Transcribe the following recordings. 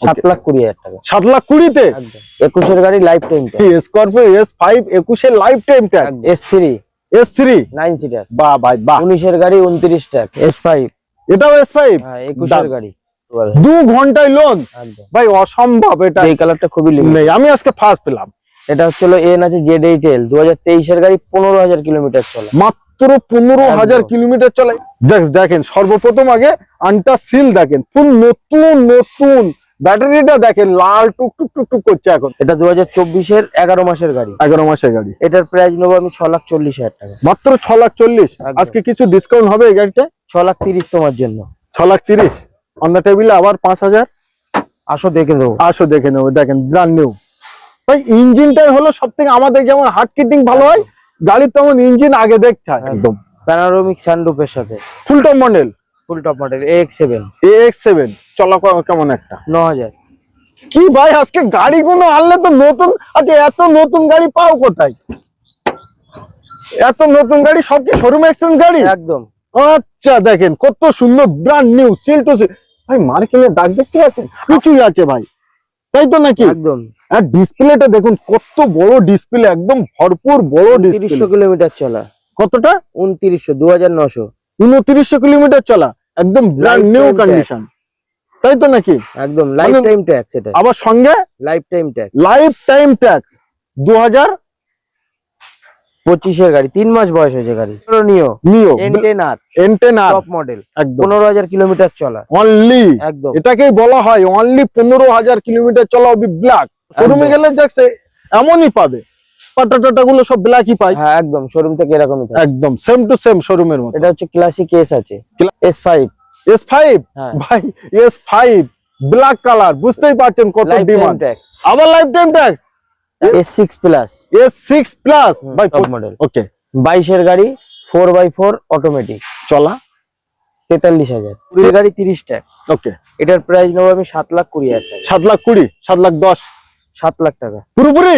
7,20,000 টাকা। 7,20,000-তে 21-এর গাড়ি lifetime tax. Scorpio S5 21-এর lifetime tax. S3 9 seater. বাহ ভাই বাহ। 19-এর গাড়ি 29 ট্যাক্স। S5 এটাও S5। হ্যাঁ 21-এর গাড়ি 2 ঘন্টায় লোন ভাই, অসম্ভব। এটা এই কালারটা খুবই নেই, আমি আজকে ফার্স্ট পেলাম। এটা হচ্ছে এন আছে Z8L 2023-এর গাড়ি 15,000 কিলোমিটার চলা। মাত্র 15,000 কিলোমিটার চলে। দেখেন সর্বপ্রথম আগে আনটা সিল দেখেন, ফুল নতুন ব্যাটারিটা দেখেন লাল টুক করছে এখন। এটা 2024-এর 11 মাসের গাড়ি। 11 মাসের গাড়ি। এটার প্রাইস নেবো আমি 6,40,000 টাকা। মাত্র 6,40,000। আজকে কিছু ডিসকাউন্ট হবে এই গাড়িটা? 6,30,000 তোমার জন্য। 6,30,000 অন দ্য টেবিলে আবার 5,000। আসো দেখে দেবো। দেখে নেবো। দেখেন ব্র্যান্ড নিউ ভাই, ইঞ্জিনটাই হলো সবথেকে আমাদের যেমন হার্ট কিটিং ভালো হয়, গাড়ির তেমন ইঞ্জিন আগে দেখতে হয়। একদম প্যানোরামিক সানরুফের সাথে ফুল টপ মডেল। AX7 চলা কেমন একটা 9,000। কি ভাই আজকে গাড়িগুলো আনলে তো নতুন। আচ্ছা এত নতুন গাড়ি পাও কোথায়? এত নতুন গাড়ি সব কি শোরুম এক্সচেঞ্জ গাড়ি? একদম। আচ্ছা দেখেন কত সুন্দর brand new seal two seal. ভাই মার্কেটের দাগ দেখতে পাচ্ছেন, কিছুই আছে ভাই, তাই তো নাকি? একদম। আর ডিসপ্লেটা দেখুন কত বড় ডিসপ্লে, একদম ভরপুর বড় ডিসপ্লে। 300 কিলোমিটার চলা। কতটা? 2900 2,900 2900 কিলোমিটার চলা, একদম ব্র্যান্ড নিউ কন্ডিশন, তাই তো নাকি? একদম লাইফ টাইম ট্যাক্স। এটা আবার সঙ্গে লাইফ টাইম ট্যাক্স। 2025-এর গাড়ি, 3 মাস বয়স হয়েছে গাড়ি। নিও N10R টপ মডেল, 15,000 কিলোমিটার চলা অনলি। একদম এটাকেই বলা হয় অনলি 15,000 কিলোমিটার চলা। ব্ল্যাক শোরুমে গেলে যাচ্ছে এমনই পাবে, পাটা গুলো সব ব্ল্যাকই পাই। হ্যাঁ একদম শোরুম থেকে এরকমই থাকে, একদম সেম টু সেম শোরুমের মতো। এটা হচ্ছে ক্লাসিক এস আছে S5 ভাই S5 ব্ল্যাক কালার, বুঝতেই পারছেন কত ডিমান্ড। আবার life time tax. S6 plus ভাই টপ মডেল। ওকে 22-এর গাড়ি 4x4 অটোমেটিক চলা 43,000। এর গাড়ি 30 ট্যাক্স। ওকে এটার প্রাইস নেবো আমি 7,20,000 টাকা। 7,20,000 7,10,000 7 লাখ টাকা পুরোপুরি।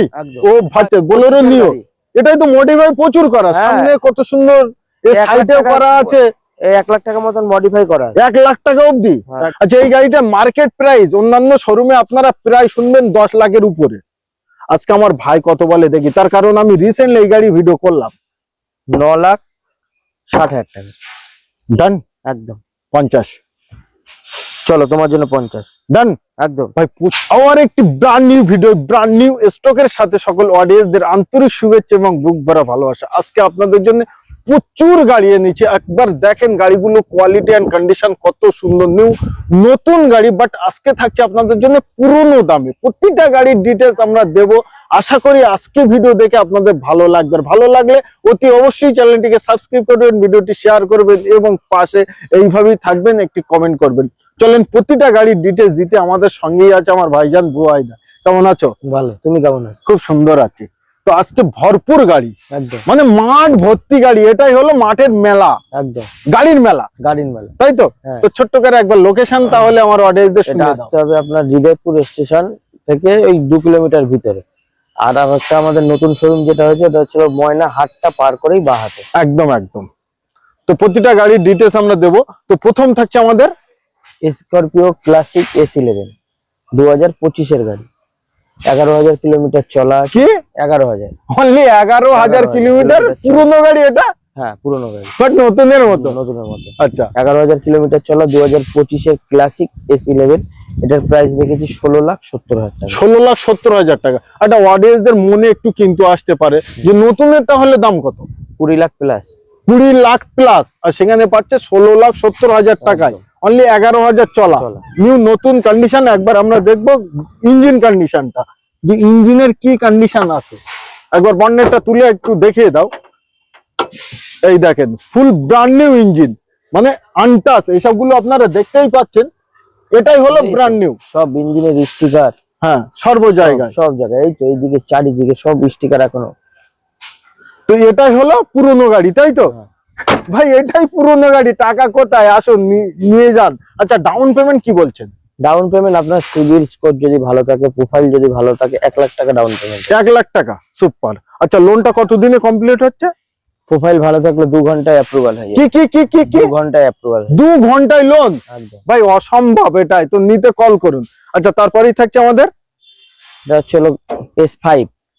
ও ভাই বোলেরো নিও, এটাই তো মডিফাই প্রচুর করা, সামনে কত সুন্দর সাইডেও করা আছে। 1 লাখ টাকা মতন মডিফাই করা, 1 লাখ টাকা অবধি। আচ্ছা এই গাড়িটা মার্কেট প্রাইস অন্যান্য শোরুমে আপনারা প্রায় শুনবেন 10 লাখের উপরে। আজকে আমার ভাই কত বলে দেখি, তার কারণ আমি রিসেন্টলি এই গাড়ি ভিডিও করলাম। 9,60,000 টাকা। ডান একদম 50। চলো তোমার জন্য 50 ডান একদম ভাই। আবার একটি brand new video, brand new স্টকের সাথে সকল অডিয়েন্সদের আন্তরিক শুভেচ্ছা এবং বুক ভরা ভালোবাসা। আজকে আপনাদের জন্য প্রচুর গাড়ি এনেছি, একবার দেখেন গাড়িগুলো কোয়ালিটি এন্ড কন্ডিশন কত সুন্দর, নিউ নতুন গাড়ি। বাট আজকে থাকছে আপনাদের জন্য পুরনো দামে, প্রতিটা গাড়ির ডিটেলস আমরা দেব। আশা করি আজকে ভিডিও দেখে আপনাদের ভালো লাগবে। ভালো লাগলে অতি অবশ্যই চ্যানেলটিকে সাবস্ক্রাইব করবেন, ভিডিওটি শেয়ার করবেন এবং পাশে এইভাবেই থাকবেন, একটি কমেন্ট করবেন। চলেন প্রতিটা গাড়ির ডিটেলস দিতে আমাদের সঙ্গেই আছে আমার ভাইজান বুয়াইদা। কেমন আছো? ভালো, তুমি কেমন আছো? খুব সুন্দর আছি। তো আজকে ভরপুর গাড়ি, একদম মানে মাঠ ভর্তি গাড়ি। এটাই হলো মাঠের মেলা, একদম গাড়ির মেলা, তাই তো? তো ছোট্ট করে একবার লোকেশন তাহলে আমার অডিয়েন্সদের শুনিয়ে দাও। আসতে হবে আপনার হৃদয়পুর স্টেশন থেকে ওই 2 কিলোমিটার ভিতরে। আর একটা আমাদের নতুন শোরুম যেটা হয়েছে এটা হচ্ছে ময়না হাটটা পার করেই বাঁ হাতে। একদম একদম। তো প্রতিটা গাড়ির ডিটেলস আমরা দেব। তো প্রথম থাকছে আমাদের স্করপিও ক্লাসিক S11 2025-এর গাড়ি, 11,000 কিলোমিটার চলা আছে। 11,000 অনলি 11,000 কিলোমিটার। পুরনো গাড়ি এটা? হ্যাঁ পুরনো গাড়ি, বাট নতুনের মতো। আচ্ছা 11,000 কিলোমিটার চলা 2025-এর ক্লাসিক S11। এটার প্রাইস রেখেছি 16,70,000 টাকা। 16,70,000 টাকা। একটা অডিয়েন্সদের মনে একটু কিন্তু আসতে পারে যে নতুনের তাহলে দাম কত? 20 লাখ প্লাস। 20 লাখ প্লাস, আর সেখানে পাচ্ছে 16,70,000 টাকায় অনলি 11,000 চলা নিউ নতুন কন্ডিশন। একবার আমরা দেখবো ইঞ্জিন কন্ডিশনটা, যে ইঞ্জিনের কি কন্ডিশন আছে। একবার বনেটটা তুলে একটু দেখিয়ে দাও। এই দেখেন ফুল ব্র্যান্ড নিউ ইঞ্জিন, মানে আনটাচ, এইসবগুলো আপনারা দেখতেই পাচ্ছেন। এটাই হলো ব্র্যান্ড নিউ। সব ইঞ্জিনের স্টিকার, হ্যাঁ সর্ব জায়গায়, সব জায়গায়। এই তো এইদিকে চারিদিকে সব স্টিকার এখনো। তো এটাই হলো পুরনো গাড়ি, তাই তো? ভাই এটাই পুরনো গাড়ি, টাকা কোথায়? আসুন নিয়ে যান। আচ্ছা ডাউন পেমেন্ট কি বলছেন? ডাউন পেমেন্ট আপনার সিবিল স্কোর যদি ভালো থাকে, প্রোফাইল যদি ভালো থাকে, 1 লাখ টাকা ডাউন পেমেন্ট। 1 লাখ টাকা, সুপার। আচ্ছা লোনটা কতদিনে কমপ্লিট হচ্ছে? প্রোফাইল ভালো থাকলে 2 ঘন্টায় অ্যাপ্রুভাল হয়ে যায়। কি 2 ঘন্টায় অ্যাপ্রুভাল। 2 ঘন্টায় লোন? একদম ভাই অসম্ভব, এটাই তো নিতে কল করুন। আচ্ছা তারপরেই থাকছে আমাদের এটা হচ্ছে S5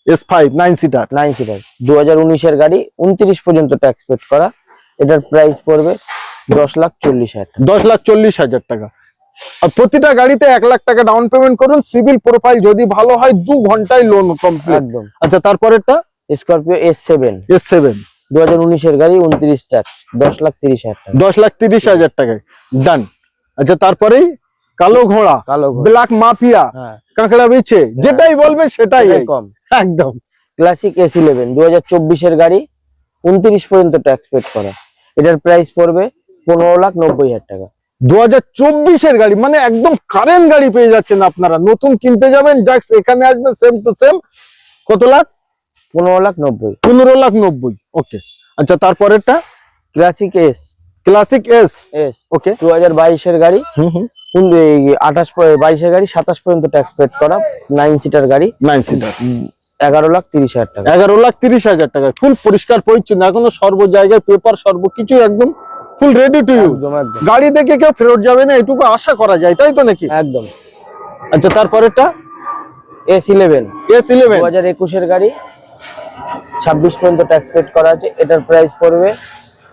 S5 9 সিটার। 9 সিটার 2019 এর গাড়ি, 29 পর্যন্ত ট্যাক্স পেড করা। এটার প্রাইস পড়বে 10,40,000 টাকা। 10,40,000 টাকা। আর প্রতিটা গাড়িতে 1 লাখ টাকা ডাউন পেমেন্ট করুন, সিভিল প্রোফাইল যদি ভালো হয় 2 ঘন্টায় লোন কমপ্লিট। একদম। আচ্ছা তারপরেরটা স্করপিও S7 S7 2019 এর গাড়ি, 29 ট্যাক্স, 10,30,000 টাকা। 10,30,000 টাকায় ডান। আচ্ছা তারপরেই কালো ঘোড়া, কালো ঘোড়া। ব্ল্যাক মাফিয়া, হ্যাঁ কাঁকড়া বিছে, যেটাই বলবেন সেটাই কম। একদম। ক্লাসিক S11 2024 এর গাড়ি, 29 পর্যন্ত ট্যাক্স পেড করা। এটার প্রাইস পড়বে 15,90,000 টাকা। 2024 এর গাড়ি, মানে একদম কারেন্ট গাড়ি পেয়ে যাচ্ছেন আপনারা। নতুন কিনতে যাবেন জাস্ট এখানে আসবেন, সেম টু সেম। কত লাখ? 15,90,000। 15,90,000। ওকে। আচ্ছা তারপরেরটা ক্লাসিক ক্লাসিক এস। ওকে। 2022 এর গাড়ি, 22 এর গাড়ি, 27 পর্যন্ত ট্যাক্স পেড করা। 9 সিটার গাড়ি, 9 সিটার 11,30,000 টাকা। 11,30,000 টাকা। ফুল পরিষ্কার পরিচ্ছন্ন, এখনো সর্ব জায়গায় পেপার সর্বকিছু একদম ফুল রেডি টু ইউজ। একদম একদম গাড়ি দেখে কেউ ফেরত যাবে না, এটুকু আশা করা যায়, তাই তো নাকি? একদম। আচ্ছা তারপরেরটা S11 S11 2021 এর গাড়ি, 26 পর্যন্ত ট্যাক্স পেড করা আছে। এটার প্রাইস পড়বে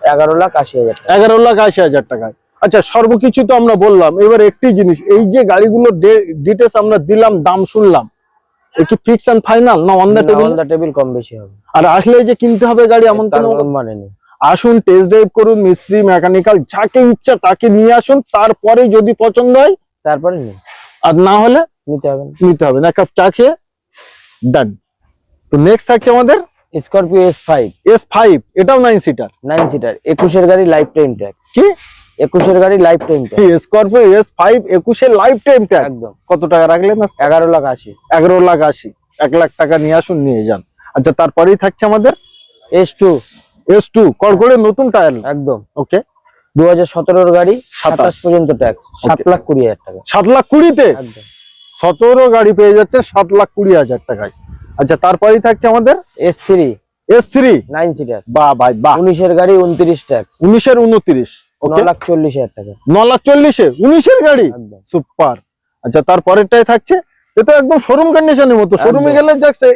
11,80,000 টাকা। 11,80,000 টাকায়। আচ্ছা সর্বকিছু তো আমরা বললাম, এবার একটি জিনিস, এই যে গাড়িগুলো ডিটেলস আমরা দিলাম, দাম শুনলাম, এ কি ফিক্স এন্ড ফাইনাল না on the table? On the table কম বেশি হবে। আর আসলে যে কিনতে হবে গাড়ি এমন তার কোনো কোনো মানে নেই। আসুন, টেস্ট ড্রাইভ করুন, মিস্ত্রি মেকানিক্যাল যাকে ইচ্ছা তাকে নিয়ে আসুন, তারপরে যদি পছন্দ হয় তারপরে নেই, আর না হলে নিতে হবে না। নিতে হবে না, কাপ চা খেয়ে ডান। তো নেক্সট থাকছে আমাদের স্করপিও S5 S5, এটাও 9 সিটার 9 সিটার 21 এর গাড়ি, লাইফ টাইম ট্যাক্স। কি 21 এর গাড়ি lifetime tax. Scorpio S5 21 এর লাইফ টাইম ট্যাক্স। একদম। কত টাকা রাখলেন? 11,80,000। 11,80,000। 1 লাখ টাকা নিয়ে আসুন, নিয়ে যান। আচ্ছা তারপরেই থাকছে আমাদের S2 S2 কড়কড়ে নতুন টায়ার। একদম। ওকে। 2017 এর গাড়ি, 27 পর্যন্ত ট্যাক্স, 7,20,000 টাকা। 7,20,000-তে একদম। 17 গাড়ি পেয়ে যাচ্ছে 7,20,000 টাকায়। আচ্ছা তারপরেই থাকছে আমাদের S3 S3 9 সিটার, বাহ ভাই বাহ। 19 এর গাড়ি, 29 ট্যাক্স, 19 এর 29। ওকে। 9,40,000 টাকা। 9,40,000 19 এর গাড়ি, একদম। সুপার। আচ্ছা তারপরেরটাই থাকছে, এ তো একদম শোরুম কন্ডিশনের মতো। শোরুমে একদম। গেলে যাচ্ছে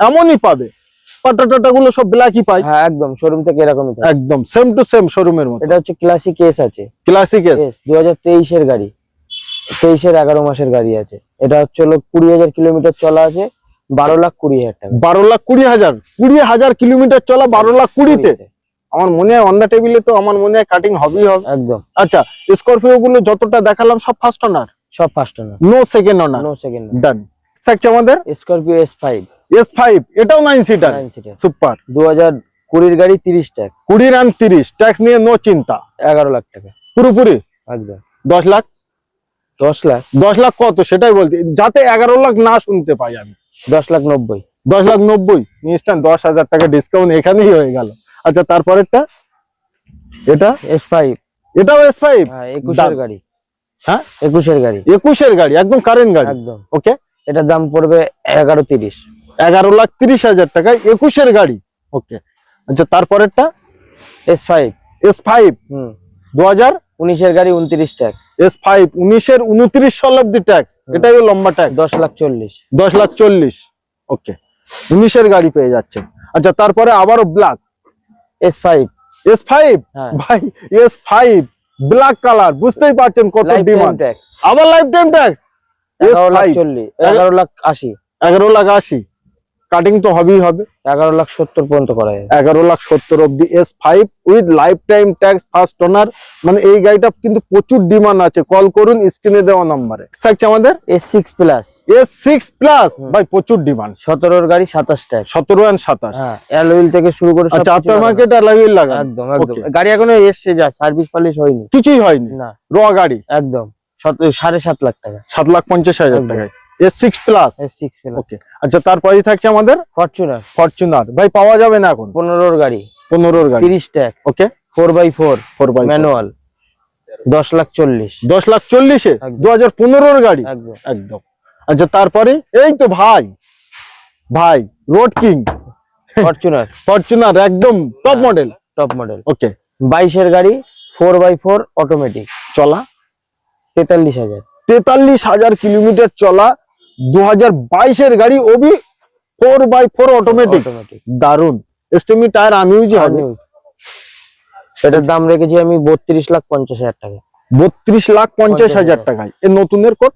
এমনই পাবে, পাটা গুলো সব ব্ল্যাকই পাই। হ্যাঁ একদম, শোরুম থেকে এরকমই থাকে। একদম সেম টু সেম শোরুমের মতো। এটা হচ্ছে ক্লাসিক S আছে, ক্লাসিক এস 2023 এর গাড়ি, 23 এর 11 মাসের গাড়ি আছে। এটা হচ্ছে 20,000 কিলোমিটার চলা আছে, 12,20,000 টাকা। 12,20,000 20,000 কিলোমিটার চলা 12,20,000-তে। আমার মনে হয় অন দা টেবিলে তো আমার মনে হয় কাটিং হবেই হবে। একদম। আচ্ছা স্করপিও গুলো যতটা দেখালাম সব ফার্স্ট ওনার, সব first owner, no second owner. No second. Done. থাকছে আমাদের স্করপিও S5 S5, এটাও 9 সিটার 9 সিটার, সুপার। 2020 এর গাড়ি, 30 ট্যাক্স, 20 আর 30 ট্যাক্স নিয়ে নো চিন্তা, 11 লাখ টাকা পুরোপুরি। একদম। 10 লাখ 10 লাখ 10 লাখ কত সেটাই বলছি, যাতে 11 লাখ না শুনতে পাই আমি। 10,90,000। 10,90,000 ইনস্ট্যান্ট 10,000 টাকা ডিসকাউন্ট এখানেই হয়ে গেল। আচ্ছা তারপরেরটা এটা S5 এটাও S5, হ্যাঁ 21 এর গাড়ি, হ্যাঁ 21 এর গাড়ি 21 এর গাড়ি, একদম কারেন্ট গাড়ি। একদম। ওকে। এটার দাম পড়বে 11,30,000। 11,30,000 টাকায় 21 এর গাড়ি। ওকে। আচ্ছা তারপরেরটা S5 S5 হুম 2019 এর গাড়ি, 29 ট্যাক্স, S5 19 এর 29 সাল অব্দি ট্যাক্স, এটাই লম্বা ট্যাক্স। 10,40,000। 10,40,000। ওকে। 19 এর গাড়ি পেয়ে যাচ্ছেন। আচ্ছা তারপরে আবারও ব্ল্যাক S5 S5 হ্যাঁ। ভাই S5 ব্ল্যাক কালার, বুঝতেই পারছেন কত লাইফ টাইম ডিমান্ড। ট্যাক্স, আবার লাইফ টাইম ট্যাক্স। 11,40,000, 11,80,000, 11,80,000 কাটিং তো হবেই হবে। 11,70,000 পর্যন্ত করা যায়। 11,70,000 অব্দি S5 with life time tax, first owner. মানে এই গাড়িটা কিন্তু প্রচুর ডিমান্ড আছে, কল করুন স্ক্রিনে দেওয়া নম্বরে। থাকছে আমাদের S6 প্লাস, S6 প্লাস, ভাই প্রচুর ডিমান্ড। 17 এর গাড়ি, 27 ট্যাক্স, 17 আর 27। হ্যাঁ অ্যালুইল থেকে শুরু করে সব আচ্ছা কিছু আফটার মার্কেট আর লাগিয়ে লাগা একদম একদম। গাড়ি এখনো এসছে, যা সার্ভিস পালিশ হয়নি, কিছুই হয়নি, না র গাড়ি। একদম। 7.5 লাখ টাকা, 7,50,000 টাকায় S6 প্লাস। S6 plus. ওকে। আচ্ছা তারপরেই থাকছে আমাদের ফরচুনার, ফরচুনার, ভাই পাওয়া যাবে না এখন। 15 এর গাড়ি, 15 এর গাড়ি, 30 ট্যাক্স, ওকে। 4x4 4x4 ম্যানুয়াল, 10,40,000 10,40,000-এ একদম। 2015 এর গাড়ি একদম। একদম। আচ্ছা তারপরে এই তো ভাই রোড কিং ফরচুনার ফরচুনার একদম top model. Top model okay 22-এর গাড়ি 4x4 অটোমেটিক, চলা 43,000। 43,000 কিলোমিটার চলা 2022-এর গাড়ি, ওবি 4x4 অটোমেটিক, অটোমেটিক দারুন। স্টেমি টায়ার আনইউজ হবে। এটার দাম রেখেছি আমি 32,50,000 টাকা। 32,50,000 টাকায়। এর নতুনের কোট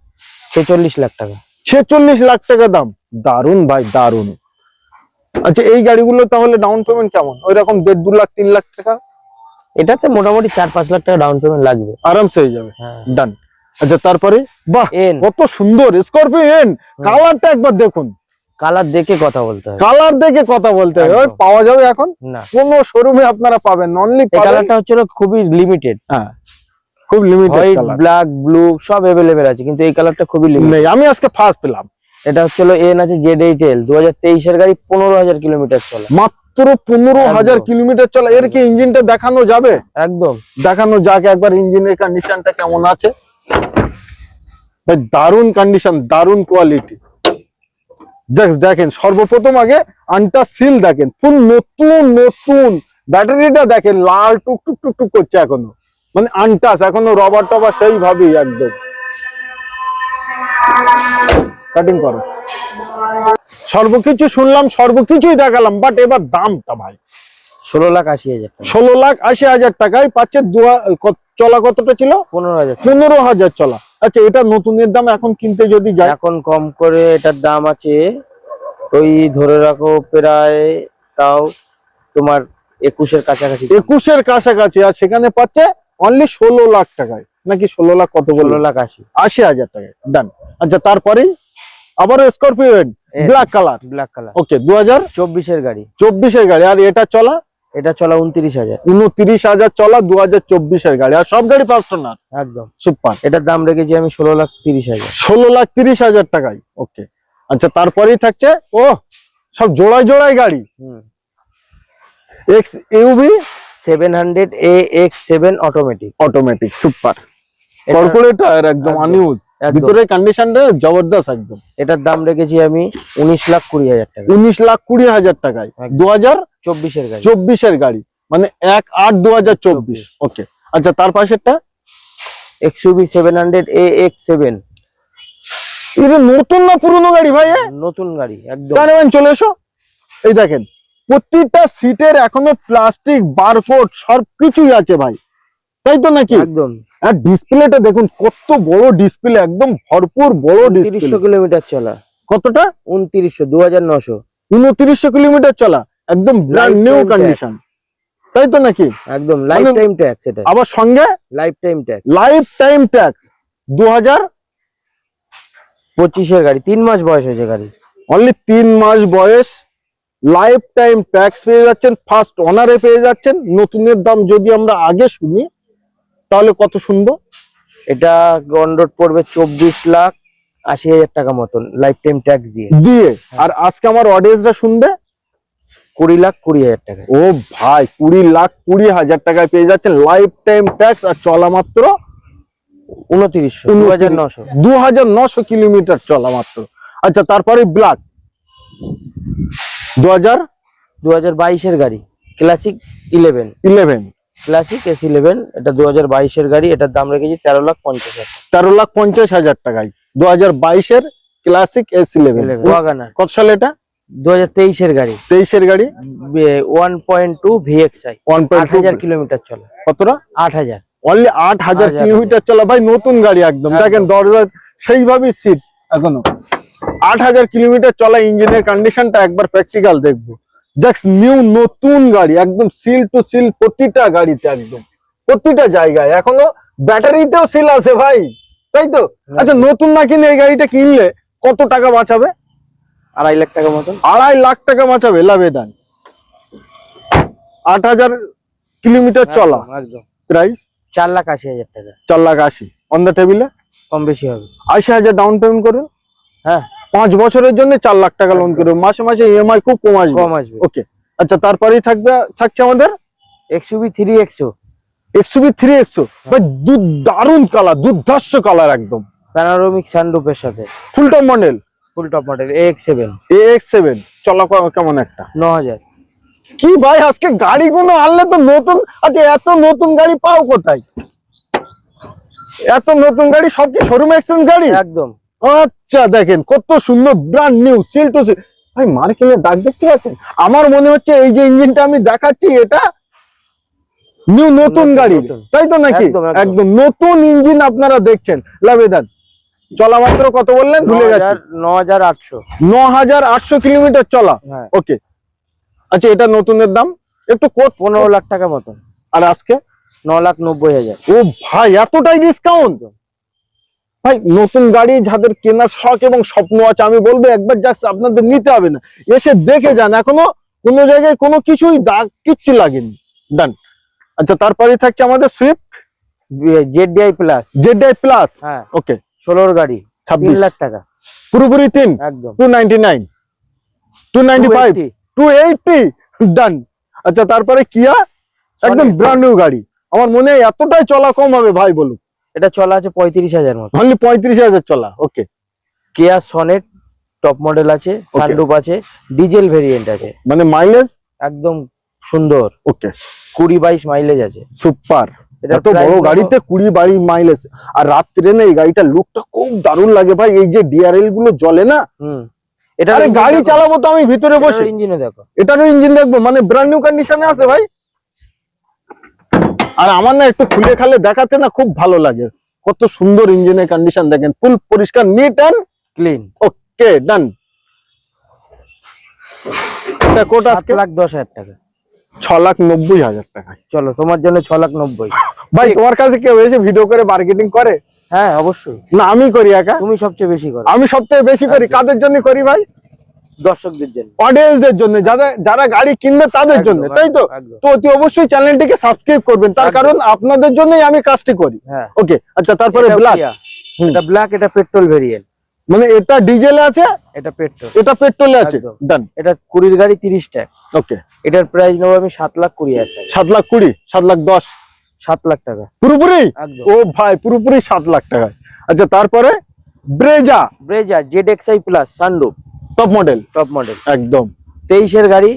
46 লাখ টাকা। 46 লাখ টাকা দাম, দারুন ভাই দারুন। আচ্ছা এই গাড়িগুলো তাহলে ডাউন পেমেন্ট কেমন? ওই রকম 1.5, 2 লাখ 3 লাখ টাকা এটাতে মোটামুটি 4-5 লাখ টাকা ডাউন পেমেন্ট লাগবে, আরামসে হয়ে যাবে। হ্যাঁ। ডান। আচ্ছা তারপরে বাহ এন কত সুন্দর স্করপিও এন, কালারটা একবার দেখুন, কালার দেখে কথা বলতে হবে, কালার দেখে কথা বলতে হবে। ওই একদম। পাওয়া যাবে এখন না কোন শোরুমে আপনারা পাবেন, অনলি এই কালারটা হচ্ছিল খুবই লিমিটেড, হ্যাঁ খুব limited white colour black blue সব अवेलेबल আছে, কিন্তু এই কালারটা খুবই লিমিটেড। নেই, আমি আজকে ফার্স্ট পেলাম। এটা হচ্ছিল এন আছে Z8L 2023-এর গাড়ি, 15,000 কিলোমিটার চলা, মাত্র 15,000 একদম। কিলোমিটার চলা। এর কি ইঞ্জিনটা দেখানো যাবে? একদম দেখানো যাক একবার, ইঞ্জিনের কন্ডিশনটা কেমন আছে ভাই, দারুন কন্ডিশন, দারুন কোয়ালিটি। দেখেন সর্বপ্রথম আগে আনটা সিল দেখেন, ফুল নতুন নতুন। ব্যাটারিটা দেখেন লাল টুক টুক টুক টুক করছে এখনো, মানে আনটাস, এখনো রবার টবার সেইভাবেই একদম। কাটিং করো। সর্বকিছু শুনলাম, সর্বকিছুই দেখালাম, বাট এবার দামটা ভাই 16,80,000 টাকা। 16,80,000 টাকায় পাচ্ছে। চলা কতটা ছিল? 15,000। 15,000 চলা। আচ্ছা এটা নতুনের দাম এখন কিনতে যদি যাই, এখন কম করে এটার দাম আছে ওই ধরে রাখো প্রায় তাও তোমার 21-এর কাছাকাছি। 21-এর কাছাকাছি, আর সেখানে পাচ্ছে অনলি 16 লাখ টাকায়, নাকি 16 লাখ কত বললো? 16,80,000। 80,000 টাকায়। ডান। আচ্ছা তারপরে আবারও Scorpio black colour, black colour, okay 2024-এর গাড়ি। 2024-এর গাড়ি। আর এটা চলা এটা চলা 29,000। 29,000 চলা 2024-এর গাড়ি, আর সব গাড়ি 5 টনার একদম সুপার। এটার দাম রেখেছি আমি 16,30,000। 16,30,000 টাকায়। ওকে আচ্ছা তারপরেই থাকছে ও সব জোড়ায় জোড়ায় গাড়ি, x UV 700 AX7 automatic. Automatic super corporate tyre, একদম একদম, আনইউজ, একদম। ভিতরে কন্ডিশনটা জবরদস্ত একদম। এটার দাম রেখেছি আমি 19,20,000 টাকা। 19,20,000 টাকায় একদম। 2024-এর গাড়ি। 24-এর গাড়ি, মানে 1/8/2024। ওকে আচ্ছা তার পাশেরটা XUV 700 AX7। এটা নতুন না পুরনো গাড়ি ভাই? নতুন গাড়ি একদম। জানেন চলে এসো। এই দেখেন প্রত্যেকটা সিটের এখনো প্লাস্টিক বারকোড সবকিছুই আছে ভাই, তাই তো নাকি? একদম। আর ডিসপ্লেটা দেখুন কত বড় ডিসপ্লে, একদম ভরপুর বড় ডিসপ্লে। 300 কিলোমিটার চলা। কতটা? 2900, 2,900। 2900 কিলোমিটার চলা, একদম ব্র্যান্ড নিউ Lifetime কন্ডিশন, তাই তো নাকি? একদম লাইফ টাইম ট্যাক্স। এটা আবার সঙ্গে lifetime tax. Lifetime tax. 2025-এর গাড়ি, 3 মাস বয়স হয়েছে গাড়ি, অনলি 3 মাস বয়স, লাইফ টাইম ট্যাক্স পেয়ে যাচ্ছেন, ফার্স্ট অনারে পেয়ে যাচ্ছেন। নতুনের দাম যদি আমরা আগে শুনি তাহলে কত শুনবো? এটা অন রোড পড়বে 24,80,000 টাকা মতন লাইফ টাইম ট্যাক্স দিয়ে। আর আজকে আমার অডিয়েন্সরা শুনবে 20,20,000 টাকা। ও ভাই 20,20,000 টাকায় পেয়ে যাচ্ছেন লাইফ টাইম ট্যাক্স, আর চলা মাত্র 2900, 2,900। 2,900 কিলোমিটার চলা মাত্র। আচ্ছা তারপরে ব্ল্যাক 2022-এর গাড়ি, ক্লাসিক 11। ক্লাসিক S11, এটা 2022-এর গাড়ি। এটার দাম রেখেছি 13,50,000। 13,50,000 টাকায় 2022-এর ক্লাসিক S11 ওয়াগনার। কত সালে এটা? 2023-এর গাড়ি, 23-এর গাড়ি, 1.2 VXI, 8,000 1.2 কিলোমিটার চলা। কতটা? 8,000। অনলি 8,000 কিলোমিটার চলা ভাই, নতুন গাড়ি একদম। একদম। দেখেন দরজা সেইভাবেই সিট এখনো। 8,000 কিলোমিটার চলা, ইঞ্জিনের কন্ডিশনটা একবার প্র্যাকটিক্যাল দেখবো। জাস্ট নিউ নতুন গাড়ি, একদম সিল টু সিল প্রতিটা গাড়িতে, একদম প্রতিটা জায়গায়। এখনো ব্যাটারিতেও সিল আছে ভাই, তাই তো? আচ্ছা নতুন না কিনে এই গাড়িটা কিনলে কত টাকা বাঁচাবে? 2.5 লাখ টাকা মতন। 2.5 লাখ টাকা বাঁচাবে, লাভে দান। 8,000 কিলোমিটার চলা, একদম। প্রাইস 4,80,000 টাকা। 4,80,000 অন দ্য টেবিলে। কম বেশি হবে। 80,000 ডাউন পেমেন্ট করুন, হ্যাঁ 5 বছরের জন্য 4 লাখ টাকা লোন করুন, মাসে মাসে ইএমআই খুব কম আসবে। কম আসবে। ওকে আচ্ছা তারপরেই থাকছে আমাদের XUV 3XO। XUV 3XO ভাই, দারুন কালার, দুর্ধর্ষ কালার, একদম প্যানোরামিক সানরুফের সাথে। Full top model. Full top model AX7 AX7 চলা কেমন একটা 9000। কি ভাই আজকে গাড়িগুলো আনলে তো নতুন। আচ্ছা এত নতুন গাড়ি পাও কোথায়? এত নতুন গাড়ি সব কি শোরুম এক্সচেঞ্জ গাড়ি? একদম। আচ্ছা দেখেন কত সুন্দর brand new seal two seal. ভাই মার্কেটের দাগ দেখতে পাচ্ছেন? আমার মনে হচ্ছে এই যে ইঞ্জিনটা আমি দেখাচ্ছি এটা নিউ নতুন গাড়ি, তাই তো নাকি? একদম নতুন ইঞ্জিন আপনারা দেখছেন। লাভেদান চলা মাত্র কত বললেন? ভুলে গেছি। 9800। 9800 কিলোমিটার চলা। ওকে আচ্ছা এটা নতুনের দাম একটু 15 লাখ টাকা মতন। আর আজকে 9,90,000। ও ভাই এতটাই ডিসকাউন্ট! ভাই নতুন গাড়ি যাদের কেনার শখ এবং স্বপ্ন আছে আমি বলবো একবার জাস্ট আপনাদের নিতে হবে না, এসে দেখে যান। এখনো কোনো জায়গায় কোনো কিছুই দাগ কিচ্ছু লাগেনি। ডান। আচ্ছা তারপরে থাকছে আমাদের Swift ZDI plus. ZDI plus. হ্যাঁ ওকে 16 এর গাড়ি 26 লাখ টাকা পুরোপুরি 3 একদম। 299 295 280 ডান। আচ্ছা তারপরে কিয়া একদম ব্র্যান্ড নিউ গাড়ি। আমার মনে হয় এতটাই চলা কম হবে ভাই বলুন। এটা চলা আছে 35,000 মতো। অনলি 35,000 চলা। ওকে Kia Sonet টপ মডেল আছে, সানরুফ আছে, ডিজেল ভেরিয়েন্ট আছে। মানে মাইলেজ একদম সুন্দর। ওকে 20-22 মাইলেজ আছে। সুপার। এত বড় গাড়িতে 20-22 মাইলেজ। আর রাত্রে না এই গাড়িটার লুকটা খুব দারুণ লাগে ভাই। এই যে ডিআরএল গুলো জ্বলে না, এটা গাড়ি চালাবো তো আমি ভিতরে বসে। ইঞ্জিনে দেখো, এটারও ইঞ্জিন দেখবো, মানে ব্র্যান্ড নিউ কন্ডিশনে আছে ভাই। আর আমার না একটু খুলে খালে দেখাতে না খুব ভালো লাগে। কত সুন্দর ইঞ্জিনের কন্ডিশন দেখেন, ফুল পরিষ্কার, নিট এন্ড ক্লিন। ওকে ডান। এটা কোট আজকে 7,10,000 টাকা। 6,90,000 টাকা। চলো তোমার জন্য 6,90,000। ভাই তোমার কাছে কেউ এসে ভিডিও করে মার্কেটিং করে? হ্যাঁ অবশ্যই। না আমি করি একা। তুমি সবচেয়ে বেশি করো। আমি সবথেকে বেশি করি। কাদের জন্য করি ভাই? দর্শকদের জন্য, অডিয়েন্সদের জন্য, যারা গাড়ি কিনবে তাদের জন্য, তাই তো? তো অতি অবশ্যই চ্যানেলটিকে সাবস্ক্রাইব করবেন, তার কারণ আপনাদের জন্যই আমি কাজটি করি। ওকে আচ্ছা তারপরে ব্ল্যাক। এটা ব্ল্যাক, এটা পেট্রোল ভেরিয়েন্ট। মানে এটা ডিজেলে আছে, এটা পেট্রোল, এটা পেট্রোলে আছে। ডান। এটা 20 গাড়ি 30 টাকা। ওকে এটার প্রাইস নেব আমি 7,20,000 টাকা। 7,20,000 7,10,000 7 লাখ টাকা পুরোপুরি। ও ভাই পুরোপুরি 7 লাখ টাকা। আচ্ছা তারপরে Brezza ZXi plus sunroof top model একদম 23 এর গাড়ি,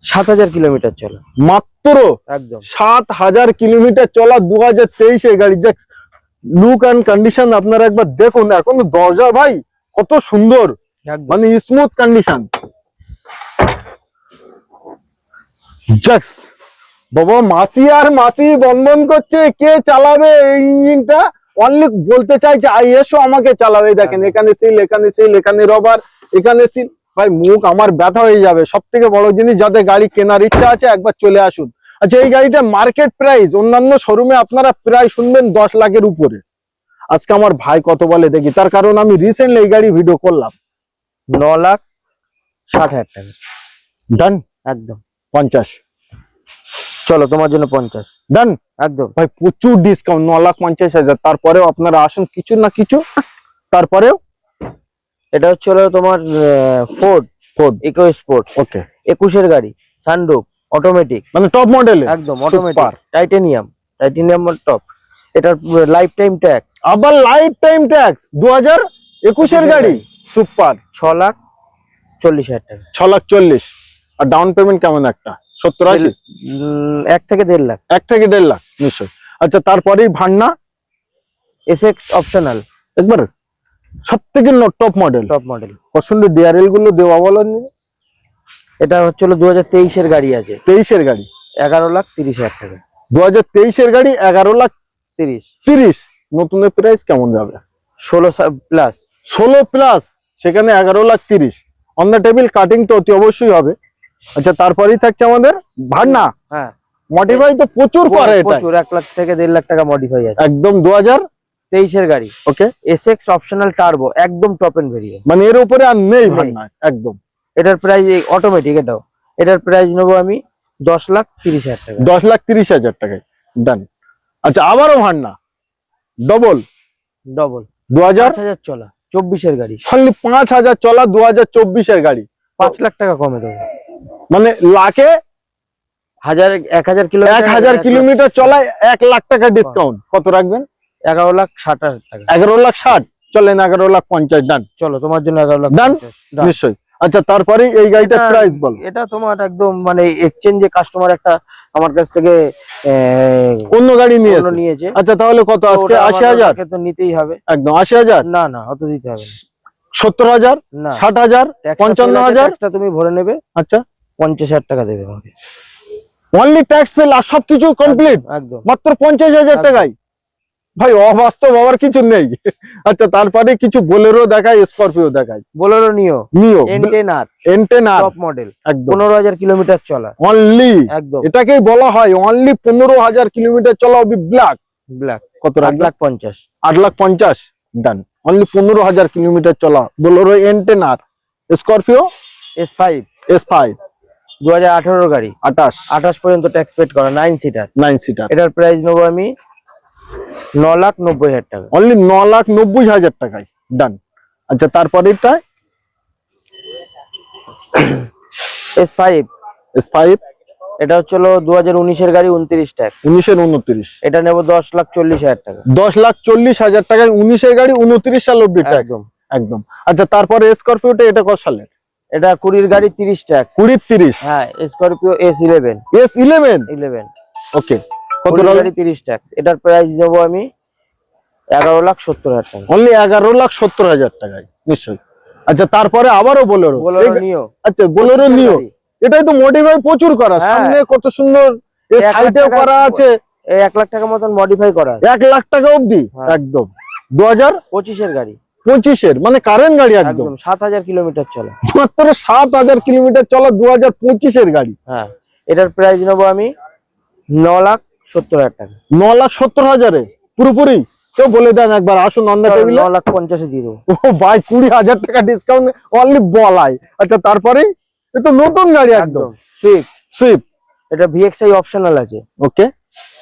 7,000 কিলোমিটার চলা মাত্র। একদম 7,000 কিলোমিটার চলা 2023 এর গাড়ি। লুক এন্ড কন্ডিশন আপনারা একবার দেখুন। এখন দরজা ভাই কত সুন্দর, মানে স্মুথ কন্ডিশন। জাক্স বাবা মাসি আর মাসি বন্ধন করছে, কে চালাবে এই ইঞ্জিনটা? অনলি বলতে চাইছে এসো আমাকে চালাবে। দেখেন এখানে সিল, এখানে সিল, এখানে রবার, এখানে সিল। ভাই মুখ আমার ব্যথা হয়ে যাবে। সব থেকে বড় জিনিস, যাদের গাড়ি কেনার ইচ্ছা আছে একবার চলে আসুন। আচ্ছা এই গাড়িটা মার্কেট প্রাইস অন্যান্য শোরুমে আপনারা প্রায় শুনবেন 10 লাখের উপরে। আজকে আমার ভাই কত বলে দেখি, তার কারণ আমি রিসেন্টলি এই গাড়ি ভিডিও করলাম। 9,60,000 টাকা। ডান একদম 50। চলো তোমার জন্য 50। ডান একদম ভাই প্রচুর ডিসকাউন্ট, 9,50,000। তারপরেও আপনারা আসুন কিছু না কিছু। তারপরেও এটা হচ্ছে তোমার ফোর্ড ইকো স্পোর্ট। ওকে 21 এর গাড়ি, সানরুফ, অটোমেটিক, মানে টপ মডেল একদম অটোমেটিক, টাইটানিয়াম টপ। এটার লাইফ টাইম ট্যাক্স, আবার লাইফ টাইম ট্যাক্স। 2021 এর গাড়ি, সুপার। 6,40,000 টাকা। 6,40,000। আর ডাউন পেমেন্ট কেমন একটা? 70-80? 1 থেকে 1.5 লাখ। 1 থেকে 1.5 লাখ নিশ্চয়। আচ্ছা তারপরেই ভান্না SX অপশনাল, একবার সব থেকে টপ মডেল। পছন্দ ডিআরএল গুলো দেওয়া বলেন। এটা হচ্ছে 2023 এর গাড়ি আছে, 23 এর গাড়ি, 11,30,000 টাকা। 2023 এর গাড়ি 11,30,000। নতুনের প্রাইস কেমন যাবে? 16 প্লাস। 16 প্লাস, সেখানে 11,30,000 অন দ্য টেবিল। কাটিং তো অতি অবশ্যই হবে। আচ্ছা তারপরেই থাকছে আমাদের ভান্না। হ্যাঁ মডিফাই তো প্রচুর করে, এটা প্রচুর, 1 লাখ থেকে 1.5 লাখ টাকা মডিফাই আছে। একদম 2023 এর গাড়ি। ওকে SX অপশনাল টার্বো, একদম টপ এন্ড ভেরিয়েন্ট, মানে এর উপরে আর নেই ভান্না একদম। এটার প্রাইস অটোমেটিক, এটার প্রাইস নেব আমি 10,30,000 টাকা। 10,30,000 টাকায়। ডান। আচ্ছা আবারও ভান্না ডবল 5,000 চলা, 24 এর গাড়ি। খালি 5,000 চলা 2024 এর গাড়ি, 5 লাখ টাকা কমে দেবো। মানে লাখে 1,000 কিলোমিটার চলায় 1 লাখ টাকা ডিসকাউন্ট। কত রাখবেন? 11,60,000 টাকা। 11,60,000 চলেন 11,50,000 ডান। চলো তোমার জন্য 11,50,000 Done? Done। নিশ্চয়ই। আচ্ছা তারপরে এই গাড়িটার এটা- প্রাইস বল। এটা তোমার একদম মানে এক্সচেঞ্জে কাস্টমার একটা আমার কাছ থেকে অন্য গাড়ি নিয়ে অন্য নিয়েছে। আচ্ছা তাহলে কত তো আজকে? ওটা 80,000 আমাকে তো নিতেই হবে। একদম 80,000, না না অত দিতে হবে না। 70,000, না 60,000, 55,000। ট্যাক্সটা তুমি ভরে নেবে, আচ্ছা 50,000 টাকা দেবে আমাকে। অনলি ট্যাক্স ফেল আর সবকিছু কমপ্লিট একদম মাত্র 50,000 একদম। টাকায়। ভাই অবাস্তব হওয়ার কিছু নেই। আচ্ছা তারপরে কিছু বোলেরো দেখাই, স্করপিও দেখাই। বোলেরো নিও নিও এনটেনার এন্টেন আর টপ মডেল, একদম 15,000 কিলোমিটার চলা। অনলি, একদম এটাকেই বলা হয় অনলি 15,000 কিলোমিটার চলা অবধি ব্ল্যাক। ব্ল্যাক। কত রাখবে? 8,50,000। 8,50,000 ডান। অনলি 15,000 কিলোমিটার চলা বোলেরো এন্টেন আর স্করপিও S5 S5 2018 গাড়ি, 28 পর্যন্ত ট্যাক্স পেড করা, 9 সিটার। 9 সিটার। এটার প্রাইস নেবো আমি 9,90,000 টাকা। অনলি 9,90,000 টাকায় ডান। আচ্ছা তারপরেরটা S5 S5 এটা হচ্ছিল 2019 এর গাড়ি, 29 ট্যাক্স। 1929 এটা নেবো 10,40,000 টাকা। 10,40,000 টাকায় 19 এর গাড়ি 29 সাল অব্দি ট্যাক্স একদম একদম। আচ্ছা তারপরে স্করপিওটা এটা কত সালের? এটা 20 গাড়ি, 30 ট্যাক্স। 20-30 হ্যাঁ স্করপিও S11 S11 11 ওকে। কত 20 গাড়ি 30 ট্যাক্স। এটার প্রাইস নেবো আমি 11,70,000 টাকা। অনলি 11,70,000 টাকায় নিশ্চয়ই। আচ্ছা তারপরে আবারও বোলেরো। বোলেরো নিও। আচ্ছা বোলেরো নিও, এটাই তো মডিফাই প্রচুর করা, হ্যাঁ। সামনে কত সুন্দর এই 1 লাখ সাইডেও টাকা করা আছে। 1 লাখ টাকা মতন মডিফাই করা আছে। 1 লাখ টাকা অবধি হ্যাঁ। একদম 2025 25 এর গাড়ি, এর মানে কারেন্ট গাড়ি একদম। একদম 7,000 কিলোমিটার চলে। মাত্র 7,000 কিলোমিটার চলা 2025 এর গাড়ি। হ্যাঁ এটার প্রাইস নেবো আমি 9,70,000 টাকা। 9,70,000 এ পুরোপুরি। কেউ বলে দেন একবার, আসুন অন দা টেবিলে। 9,50,000 দিয়ে দেবো। ও ভাই 20,000 টাকা ডিসকাউন্ট অনলি বলাই। আচ্ছা তারপরে এটা নতুন গাড়ি একদম সুইফট। সুইফট এটা VXI অপশনাল আছে, ওকে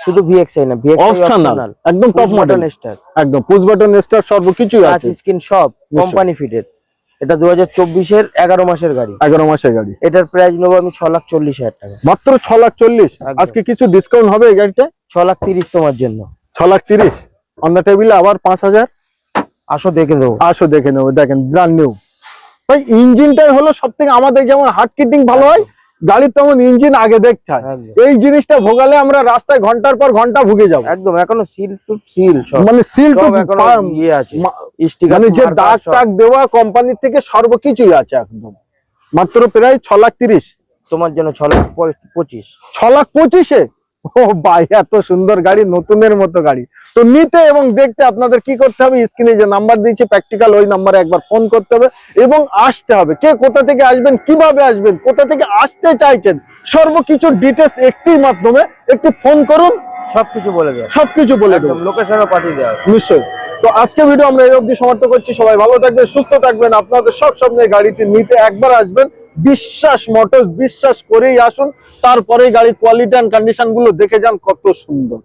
শুধু VXI না, VXI অপশনাল অপশনাল। একদম টপ মডেল স্টার, একদম পুশ বাটন স্টার্ট সর্বকিছু টাচ আছে। স্ক্রিন সব কোম্পানি ফিটেড। এটা 2024 এর 11 মাসের গাড়ি। 11 মাসের গাড়ি। এটার প্রাইস নেবো আমি 6,40,000 টাকা। মাত্র 6,40,000। একদম। আজকে কিছু ডিসকাউন্ট হবে এই গাড়িতে? 6,30,000 তোমার জন্য। 6,30,000 অন দা টেবিলে আবার 5,000। আসো দেখে দেবো। আসো দেখে নেবো। দেখেন ব্র্যান্ড নিউ ভাই, ইঞ্জিনটাই হলো সবথেকে আমাদের যেমন হার্ট কিটিং ভালো হয়, গাড়ির তেমন ইঞ্জিন আগে দেখতে হয়। একদম। এই জিনিসটা ভোগালে আমরা রাস্তায় ঘন্টার পর ঘন্টা ভুগে যাবো। একদম এখনো সিল টু সিল সব, মানে সিল টু সব এখনো ইয়ে আছে, স্টিকার মানে যে দাগ টাগ দেওয়া কোম্পানি থেকে সর্বকিছুই আছে একদম। মাত্র প্রায় 6,30,000 তোমার জন্য 6,25,000। 6,25,000 ও ভাই এত সুন্দর গাড়ি, নতুনের মতো গাড়ি। তো নিতে এবং দেখতে আপনাদের কি করতে হবে, স্ক্রিনে যে নাম্বার দিয়েছি প্র্যাকটিক্যাল, ওই নাম্বারে একবার ফোন করতে হবে এবং আসতে হবে। কে কোথা থেকে আসবেন, কিভাবে আসবেন, কোথা থেকে আসতে চাইছেন, সর্বকিছু ডিটেলস একটি মাধ্যমে একটু ফোন করুন, সবকিছু বলে দেওয়া, সবকিছু বলে দেবো একদম লোকেশনও পাঠিয়ে দেওয়া। নিশ্চয়ই। তো আজকে ভিডিও আমরা এই অবধি সমাপ্ত করছি। সবাই ভালো থাকবেন, সুস্থ থাকবেন। আপনাদের সব স্বপ্নের গাড়িটি নিতে একবার আসবেন বিশ্বাস মোটরস, বিশ্বাস করেই আসুন। তারপরে গাড়ি কোয়ালিটি এন্ড কন্ডিশন গুলো দেখে যান কত সুন্দর।